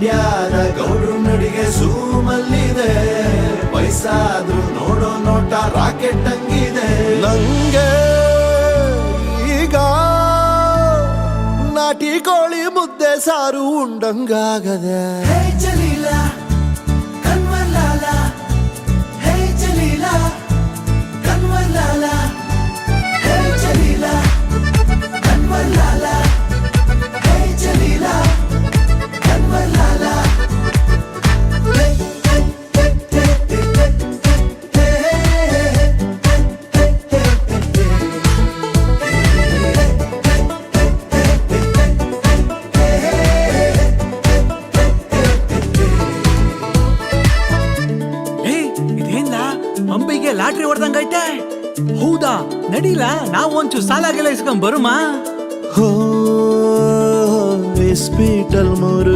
ಮಂಡ್ಯದ ಗೌಡ್ರು ನಡಿಗೆ ಸೂಮಲ್ಲಿದೆ, ವಯಸ್ಸಾದ್ರೂ ನೋಡೋ ನೋಟ ರಾಕೆಟ್ ಹಂಗಿದೆ. ನಂಗೆ ಈಗ ನಾಟಿ ಕೋಳಿ ಮುದ್ದೆ ಸಾರು ಉಂಡಂಗಾಗದೆ. ಅಂಬಿಗೆ ಲಾಟ್ರಿ ಹೊಡೆದಂಗೈತೆ. ಹೌದಾ, ನಡೀಲ ನಾವು ಒಂಚೂರು ಸಾಲಾಗೆಲ್ಲ ಇಸ್ಕೊಂಡ್ ಬರುಮಾ. ಹೋ, ಇಸ್ಪೀಟಲ್ 3